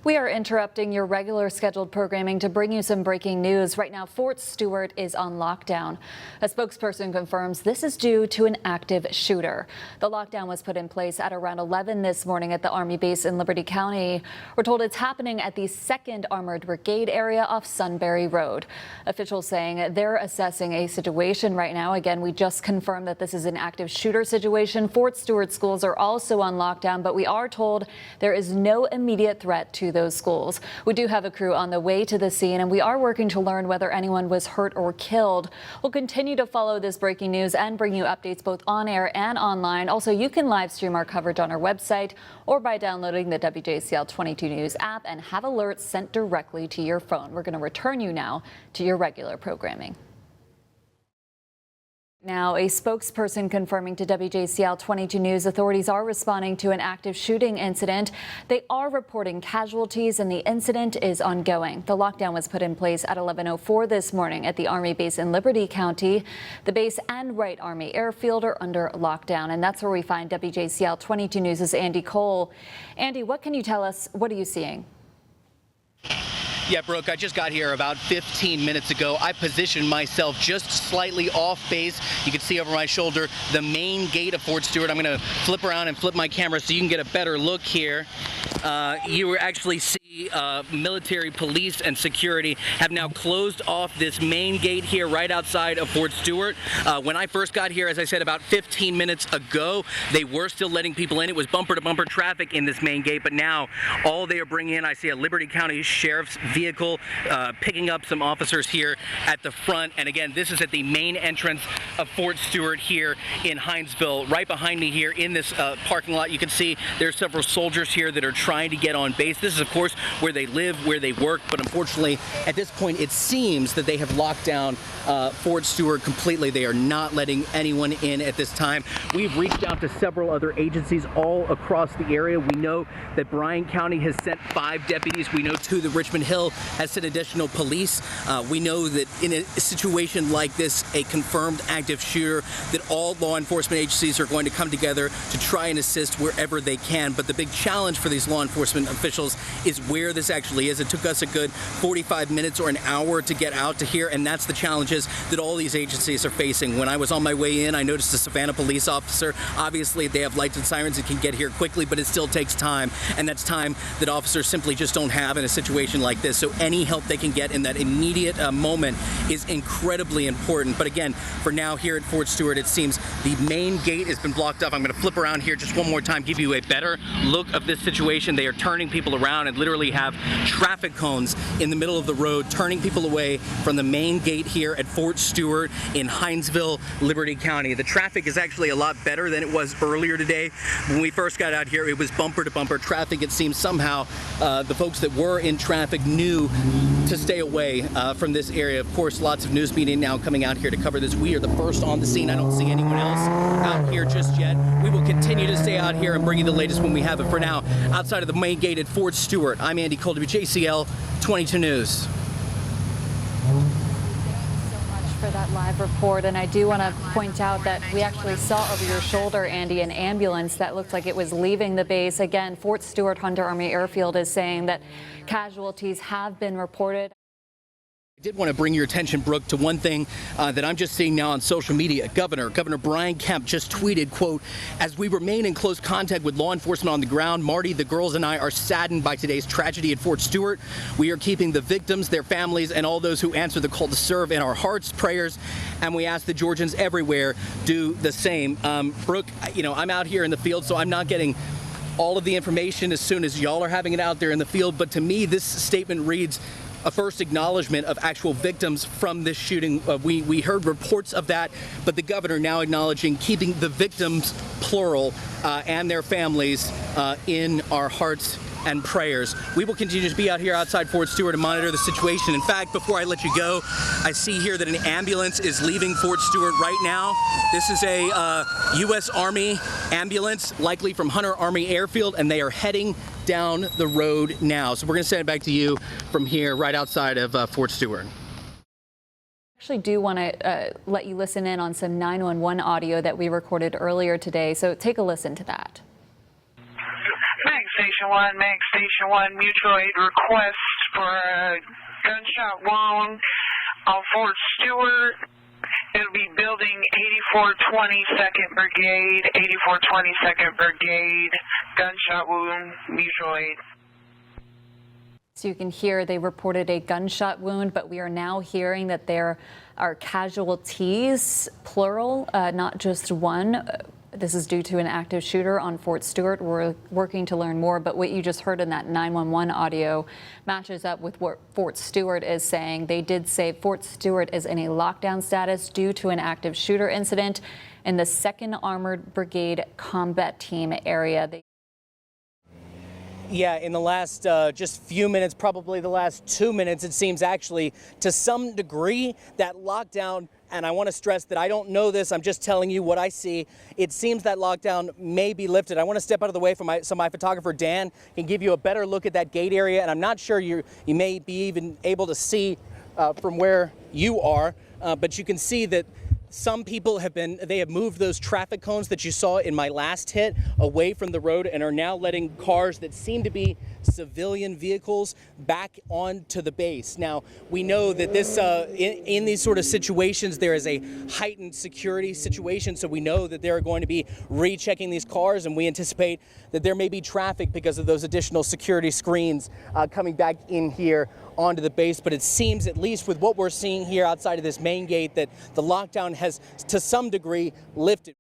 We are interrupting your regular scheduled programming to bring you some breaking news. Right now, Fort Stewart is on lockdown. A spokesperson confirms this is due to an active shooter. The lockdown was put in place at around 11 this morning at the Army base in Liberty County. We're told it's happening at the 2nd Armored Brigade area off Sunbury Road. Officials saying they're assessing a situation right now. Again, we just confirmed that this is an active shooter situation. Fort Stewart schools are also on lockdown, but we are told there is no immediate threat to those schools. We do have a crew on the way to the scene, and we are working to learn whether anyone was hurt or killed. We'll continue to follow this breaking news and bring you updates both on air and online. Also, you can live stream our coverage on our website or by downloading the WJCL 22 News app and have alerts sent directly to your phone. We're going to return you now to your regular programming. Now, a spokesperson confirming to WJCL 22 News authorities are responding to an active shooting incident. They are reporting casualties and the incident is ongoing. The lockdown was put in place at 11:04 this morning at the Army base in Liberty County. The base and Wright Army Airfield are under lockdown, and that's where we find WJCL 22 News' Andy Cole. Andy, what can you tell us? What are you seeing? Yeah, Brooke, I just got here about 15 minutes ago. I positioned myself just slightly off base. You can see over my shoulder the main gate of Fort Stewart. I'm going to flip around and flip my camera so you can get a better look here. You will actually see military, police, and security have now closed off this main gate here right outside of Fort Stewart. When I first got here, as I said, about 15 minutes ago, they were still letting people in. It was bumper-to-bumper traffic in this main gate, but now all they are bringing in, I see a Liberty County Sheriff's vehicle picking up some officers here at the front. And again, this is at the main entrance of Fort Stewart here in Hinesville. Right behind me here in this parking lot, you can see there's several soldiers here that are trying to get on base. This is, of course, where they live, where they work, but unfortunately, at this point, it seems that they have locked down Fort Stewart completely. They are not letting anyone in at this time. We've reached out to several other agencies all across the area. We know that Bryan County has sent 5 deputies. We know, too, that Richmond Hill has sent additional police. We know that in a situation like this, a confirmed active shooter, that all law enforcement agencies are going to come together to try and assist wherever they can. But the big challenge for these law enforcement officials is where this actually is. It took us a good 45 minutes or an hour to get out to here, and that's the challenges that all these agencies are facing. When I was on my way in, I noticed a Savannah police officer. Obviously, they have lights and sirens and can get here quickly, but it still takes time, and that's time that officers simply just don't have in a situation like this. So any help they can get in that immediate moment is incredibly important. But again, for now here at Fort Stewart, it seems the main gate has been blocked off. I'm going to flip around here just one more time, give you a better look of this situation. They are turning people around and literally have traffic cones in the middle of the road, turning people away from the main gate here at Fort Stewart in Hinesville, Liberty County. The traffic is actually a lot better than it was earlier today. When we first got out here, it was bumper to bumper traffic. It seems somehow the folks that were in traffic knew to stay away from this area. Of course, lots of news media now coming out here to cover this. We are the first on the scene. I don't see anyone else out here just yet. We will continue to stay out here and bring you the latest when we have it. For now, outside of the main gate at Fort Stewart, I'm Andy Cole, WJCL 22 News. For that live report, and I do want to point out that we actually saw over your shoulder, Andy, an ambulance that looked like it was leaving the base. Again, Fort Stewart Hunter Army Airfield is saying that casualties have been reported. I did want to bring your attention, Brooke, to one thing that I'm just seeing now on social media. Governor Brian Kemp just tweeted, quote, "As we remain in close contact with law enforcement on the ground, Marty, the girls, and I are saddened by today's tragedy at Fort Stewart. We are keeping the victims, their families, and all those who answer the call to serve in our hearts, prayers, and we ask the Georgians everywhere do the same." Brooke, you know, I'm out here in the field, so I'm not getting all of the information as soon as y'all are having it out there in the field, but to me, this statement reads a first acknowledgement of actual victims from this shooting. We heard reports of that, but the governor now acknowledging keeping the victims, plural, and their families in our hearts and prayers. We will continue to be out here outside Fort Stewart and monitor the situation. In fact, before I let you go, I see here that an ambulance is leaving Fort Stewart right now. This is a U.S. Army ambulance, likely from Hunter Army Airfield, and they are heading down the road now. So we're going to send it back to you from here, right outside of Fort Stewart. Actually do want to let you listen in on some 911 audio that we recorded earlier today. So take a listen to that. Station Station 1, Mag Station 1, mutual aid request for a gunshot wound on Fort Stewart. It'll be building 8422nd Brigade, 8422nd Brigade, gunshot wound, mutual aid. So you can hear they reported a gunshot wound, but we are now hearing that there are casualties, plural, not just one. This is due to an active shooter on Fort Stewart. We're working to learn more, but what you just heard in that 911 audio matches up with what Fort Stewart is saying. They did say Fort Stewart is in a lockdown status due to an active shooter incident in the 2nd Armored Brigade combat team area. Yeah, in the last just few minutes, probably the last 2 minutes, it seems actually to some degree that lockdown, and I want to stress that I don't know this, I'm just telling you what I see. It seems that lockdown may be lifted. I want to step out of the way so my photographer Dan can give you a better look at that gate area, and I'm not sure you may be even able to see from where you are, but you can see that some people have moved those traffic cones that you saw in my last hit away from the road and are now letting cars that seem to be civilian vehicles back onto the base. Now, we know that this, in these sort of situations, there is a heightened security situation, so we know that they're going to be rechecking these cars, and we anticipate that there may be traffic because of those additional security screens coming back in here onto the base. But it seems, at least with what we're seeing here outside of this main gate, that the lockdown has to some degree lifted.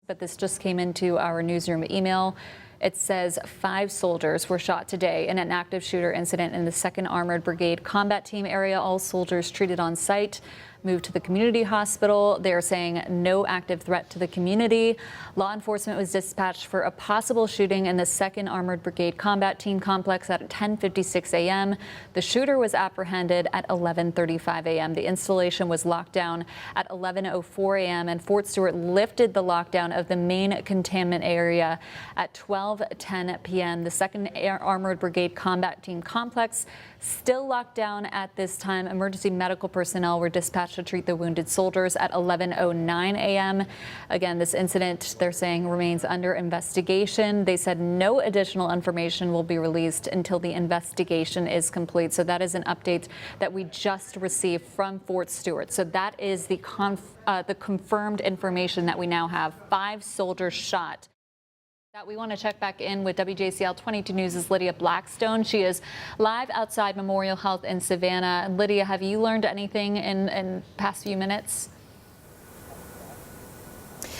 But this just came into our newsroom email. It says 5 soldiers were shot today in an active shooter incident in the 2nd Armored Brigade combat team area. All soldiers treated on site moved to the community hospital. They are saying no active threat to the community. Law enforcement was dispatched for a possible shooting in the 2nd Armored Brigade combat team complex at 10:56 a.m. The shooter was apprehended at 11:35 a.m. The installation was locked down at 11:04 a.m. and Fort Stewart lifted the lockdown of the main containment area at 12:10 p.m. The 2nd Armored Brigade combat team complex still locked down at this time. Emergency medical personnel were dispatched to treat the wounded soldiers at 11:09 a.m. Again, this incident, they're saying, remains under investigation. They said no additional information will be released until the investigation is complete. So that is an update that we just received from Fort Stewart. So that is the confirmed information that we now have. 5 soldiers shot. We want to check back in with WJCL 22 News' Lydia Blackstone. She is live outside Memorial Health in Savannah. Lydia, have you learned anything in past few minutes?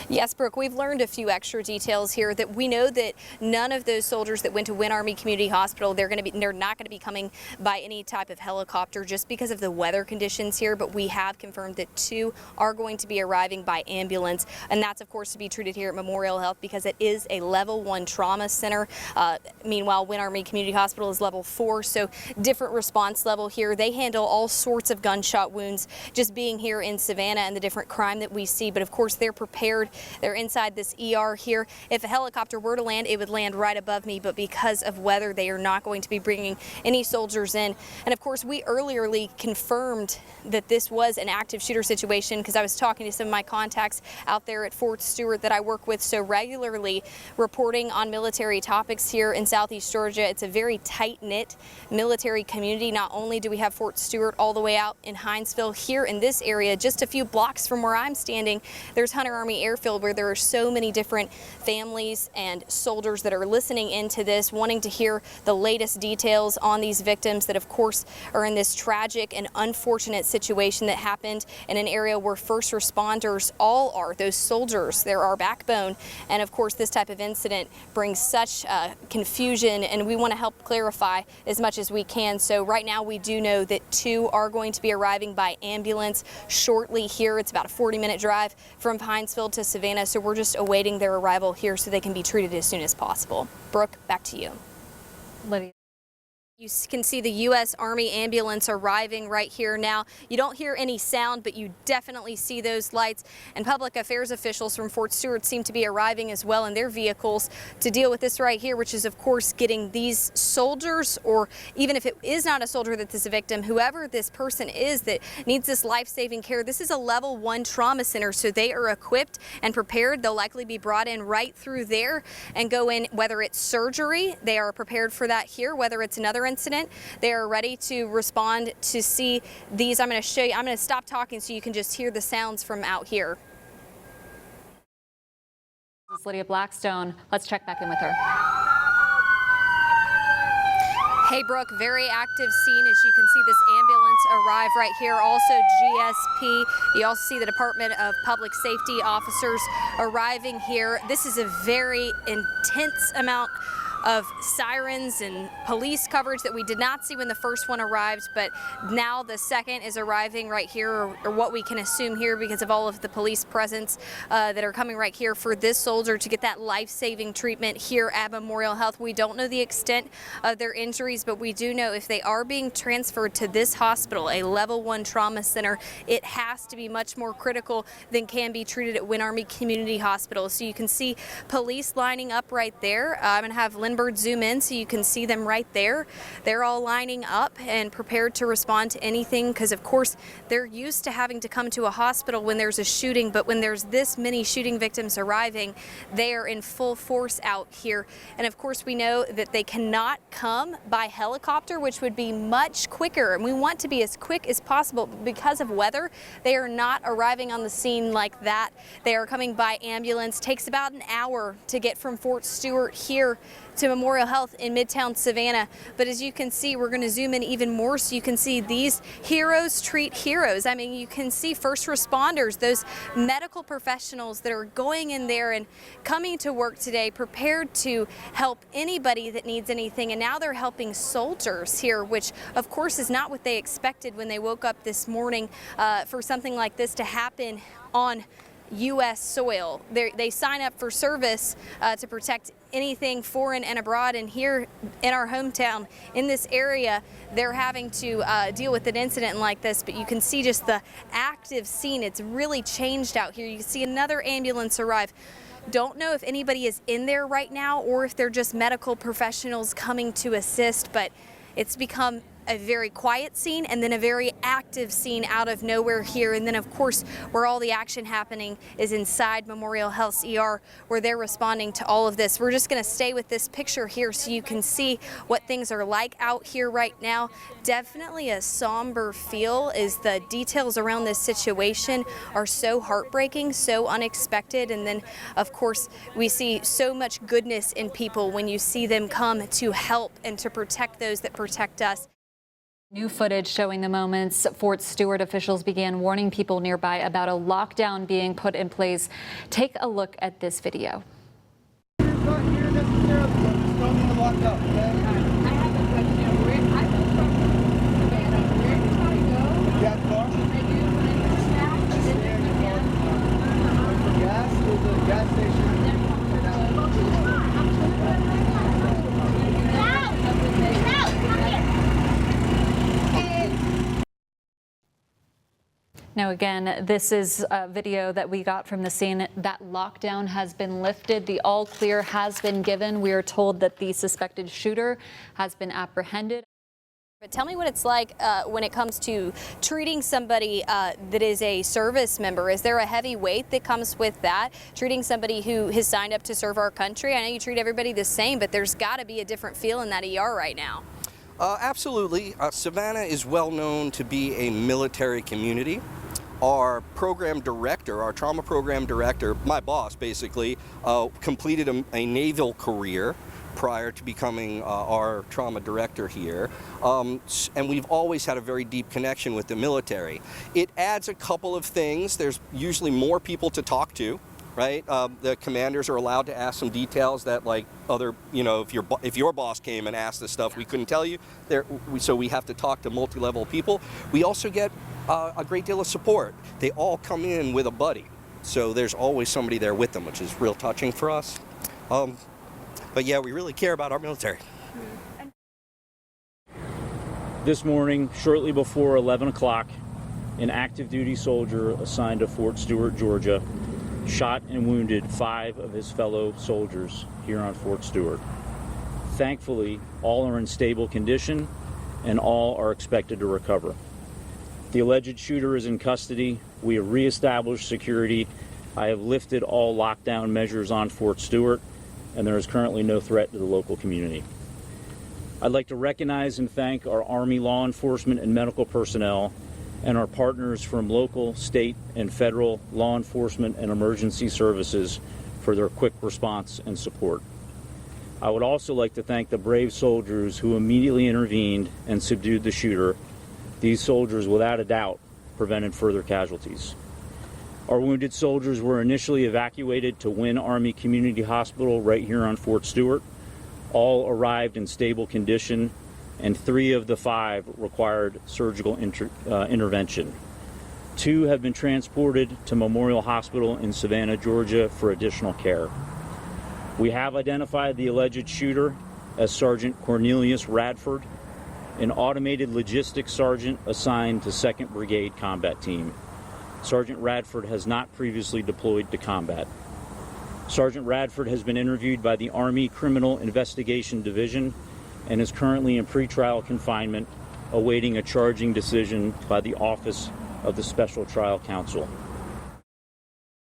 Yes, Brooke, we've learned a few extra details here. That we know that none of those soldiers that went to Win Army Community Hospital, they're not going to be coming by any type of helicopter just because of the weather conditions here. But we have confirmed that 2 are going to be arriving by ambulance, and that's of course to be treated here at Memorial Health because it is a level 1 trauma center. Meanwhile, Win Army Community Hospital is level 4, so different response level here. They handle all sorts of gunshot wounds just being here in Savannah and the different crime that we see. But of course, they're prepared. They're inside this ER here. If a helicopter were to land, it would land right above me, but because of weather, they are not going to be bringing any soldiers in. And of course, we earlierly confirmed that this was an active shooter situation because I was talking to some of my contacts out there at Fort Stewart that I work with so regularly, reporting on military topics here in Southeast Georgia. It's a very tight-knit military community. Not only do we have Fort Stewart all the way out in Hinesville, here in this area, just a few blocks from where I'm standing, there's Hunter Army Airfield, where there are so many different families and soldiers that are listening into this, wanting to hear the latest details on these victims that of course are in this tragic and unfortunate situation that happened in an area where first responders all are. Those soldiers, they're our backbone, and of course this type of incident brings such confusion, and we want to help clarify as much as we can. So right now we do know that 2 are going to be arriving by ambulance shortly here. It's about a 40-minute drive from Hinesville to Savannah, so we're just awaiting their arrival here so they can be treated as soon as possible. Brooke, back to you. Lydia. You can see the U.S. Army ambulance arriving right here now. You don't hear any sound, but you definitely see those lights. And public affairs officials from Fort Stewart seem to be arriving as well in their vehicles to deal with this right here, which is, of course, getting these soldiers, or even if it is not a soldier that is a victim, whoever this person is that needs this life-saving care. This is a level 1 trauma center, so they are equipped and prepared. They'll likely be brought in right through there and go in, whether it's surgery, they are prepared for that here, whether it's another incident, they are ready to respond to see these. I'm going to show you, I'm going to stop talking so you can just hear the sounds from out here. This is Lydia Blackstone. Let's check back in with her. Hey, Brooke, very active scene as you can see this ambulance arrive right here. Also GSP. You also see the Department of Public Safety officers arriving here. This is a very intense amount of sirens and police coverage that we did not see when the first one arrived, but now the second is arriving right here, or what we can assume here because of all of the police presence that are coming right here for this soldier to get that life-saving treatment here at Memorial Health. We don't know the extent of their injuries, but we do know if they are being transferred to this hospital, a level 1 trauma center, it has to be much more critical than can be treated at Winn Army Community Hospital. So you can see police lining up right there. I'm going to have Lindbergh zoom in so you can see them right there. They're all lining up and prepared to respond to anything because, of course, they're used to having to come to a hospital when there's a shooting, but when there's this many shooting victims arriving, they are in full force out here. And, of course, we know that they cannot come by helicopter, which would be much quicker, and we want to be as quick as possible. Because of weather, they are not arriving on the scene like that. They are coming by ambulance. Takes about an hour to get from Fort Stewart here to Memorial Health in Midtown Savannah. But as you can see, we're going to zoom in even more so you can see these heroes treat heroes. I mean, you can see first responders, those medical professionals that are going in there and coming to work today prepared to help anybody that needs anything. And now they're helping soldiers here, which of course is not what they expected when they woke up this morning for something like this to happen on U.S. soil. They sign up for service to protect anything foreign and abroad, and here in our hometown in this area they're having to deal with an incident like this. But you can see just the active scene. It's really changed out here. You can see another ambulance arrive. Don't know if anybody is in there right now or if they're just medical professionals coming to assist, but it's become a very quiet scene and then a very active scene out of nowhere here. And then, of course, where all the action happening is inside Memorial Health's ER, where they're responding to all of this. We're just going to stay with this picture here so you can see what things are like out here right now. Definitely a somber feel, as the details around this situation are so heartbreaking, so unexpected. And then, of course, we see so much goodness in people when you see them come to help and to protect those that protect us. New footage showing the moments Fort Stewart officials began warning people nearby about a lockdown being put in place. Take a look at this video. Now, again, this is a video that we got from the scene. That lockdown has been lifted. The all clear has been given. We are told that the suspected shooter has been apprehended. But tell me what it's like when it comes to treating somebody that is a service member. Is there a heavy weight that comes with that? Treating somebody who has signed up to serve our country? I know you treat everybody the same, but there's got to be a different feel in that ER right now. Absolutely. Savannah is well known to be a military community. Our program director, our trauma program director, my boss basically, completed a naval career prior to becoming our trauma director here. And we've always had a very deep connection with the military. It adds a couple of things. There's usually more people to talk to, right? The commanders are allowed to ask some details that, like, other, you know, if your boss came and asked this stuff, we couldn't tell you. So we have to talk to multi-level people. We also get a great deal of support. They all come in with a buddy, so there's always somebody there with them, which is real touching for us. But yeah, we really care about our military. This morning, shortly before 11 o'clock, an active duty soldier assigned to Fort Stewart, Georgia, shot and wounded 5 of his fellow soldiers here on Fort Stewart. Thankfully, all are in stable condition and all are expected to recover. The alleged shooter is in custody. We have reestablished security. I have lifted all lockdown measures on Fort Stewart, and there is currently no threat to the local community. I'd like to recognize and thank our Army law enforcement and medical personnel and our partners from local, state, and federal law enforcement and emergency services for their quick response and support. I would also like to thank the brave soldiers who immediately intervened and subdued the shooter. These soldiers, without a doubt, prevented further casualties. Our wounded soldiers were initially evacuated to Wynn Army Community Hospital right here on Fort Stewart. All arrived in stable condition, and 3 of the 5 required surgical intervention. 2 have been transported to Memorial Hospital in Savannah, Georgia for additional care. We have identified the alleged shooter as Sergeant Cornelius Radford, an automated logistics sergeant assigned to 2nd Brigade Combat Team. Sergeant Radford has not previously deployed to combat. Sergeant Radford has been interviewed by the Army Criminal Investigation Division and is currently in pretrial confinement, awaiting a charging decision by the Office of the Special Trial Counsel.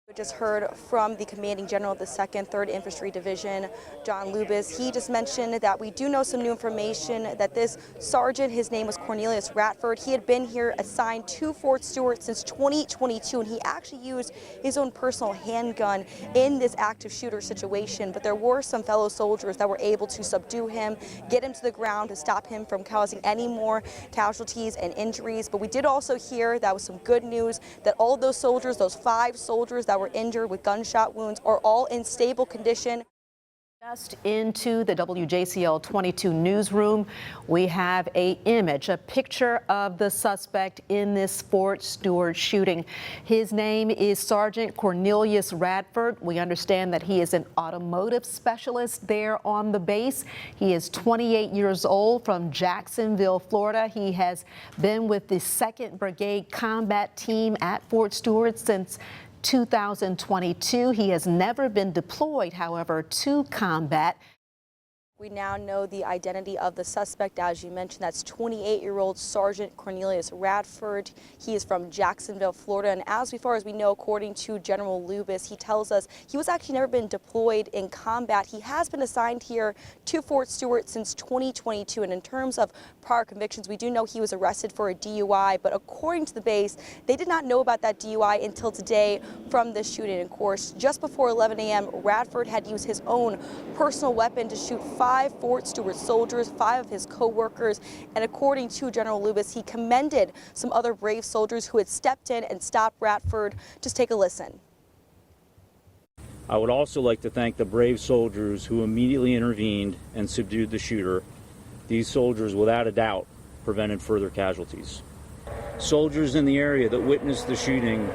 We just heard from the Commanding General of the 2nd, 3rd Infantry Division, John Lubis. He just mentioned that we do know some new information that this sergeant, his name was Cornelius Radford. He had been here assigned to Fort Stewart since 2022, and he actually used his own personal handgun in this active shooter situation. But there were some fellow soldiers that were able to subdue him, get him to the ground to stop him from causing any more casualties and injuries. But we did also hear that was some good news that all of those soldiers, those 5 soldiers that were injured with gunshot wounds, are all in stable condition. Just into the WJCL 22 newsroom, we have a picture of the suspect in this Fort Stewart shooting. His name is Sergeant Cornelius Radford. We understand that he is an automotive specialist there on the base. He is 28 years old, from Jacksonville, Florida. He has been with the 2nd Brigade Combat Team at Fort Stewart since 2022. He has never been deployed, however, to combat. We now know the identity of the suspect. As you mentioned, that's 28-year-old Sergeant Cornelius Radford. He is from Jacksonville, Florida. And as far as we know, according to General Lubis, he tells us he was actually never been deployed in combat. He has been assigned here to Fort Stewart since 2022. And in terms of prior convictions, we do know he was arrested for a DUI. But according to the base, they did not know about that DUI until today from the shooting. Of course, just before 11 a.m., Radford had used his own personal weapon to shoot 5 Fort Stewart soldiers, 5 of his co-workers, and according to General Lubis, he commended some other brave soldiers who had stepped in and stopped Radford. Just take a listen. I would also like to thank the brave soldiers who immediately intervened and subdued the shooter. These soldiers, without a doubt, prevented further casualties. Soldiers in the area that witnessed the shooting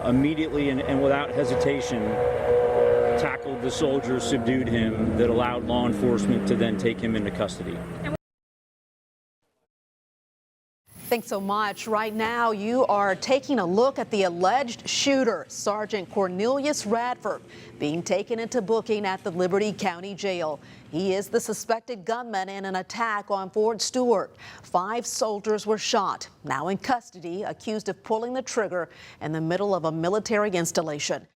immediately and without hesitation tackled the soldier, subdued him, that allowed law enforcement to then take him into custody. Thanks so much. Right now, you are taking a look at the alleged shooter, Sergeant Cornelius Radford, being taken into booking at the Liberty County Jail. He is the suspected gunman in an attack on Fort Stewart. 5 soldiers were shot, now in custody, accused of pulling the trigger in the middle of a military installation.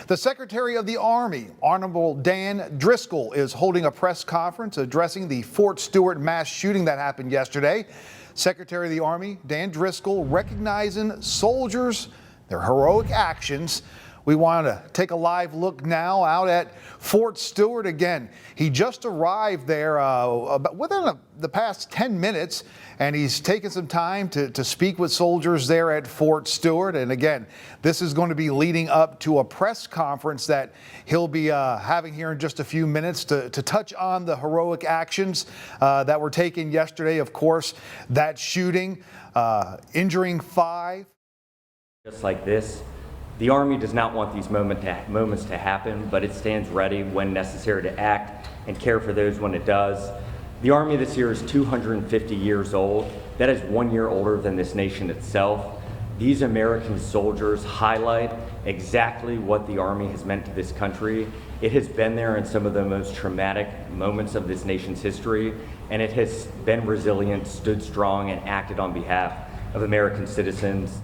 The Secretary of the Army, Honorable Dan Driscoll, is holding a press conference addressing the Fort Stewart mass shooting that happened yesterday. Secretary of the Army, Dan Driscoll, recognizing soldiers, their heroic actions. We want to take a live look now out at Fort Stewart again. He just arrived there within the past 10 minutes, and he's taken some time to speak with soldiers there at Fort Stewart. And again, this is going to be leading up to a press conference that he'll be having here in just a few minutes to touch on the heroic actions that were taken yesterday. Of course, that shooting, injuring 5. Just like this, the Army does not want these moments to happen, but it stands ready when necessary to act and care for those when it does. The Army this year is 250 years old. That is 1 year older than this nation itself. These American soldiers highlight exactly what the Army has meant to this country. It has been there in some of the most traumatic moments of this nation's history, and it has been resilient, stood strong, and acted on behalf of American citizens.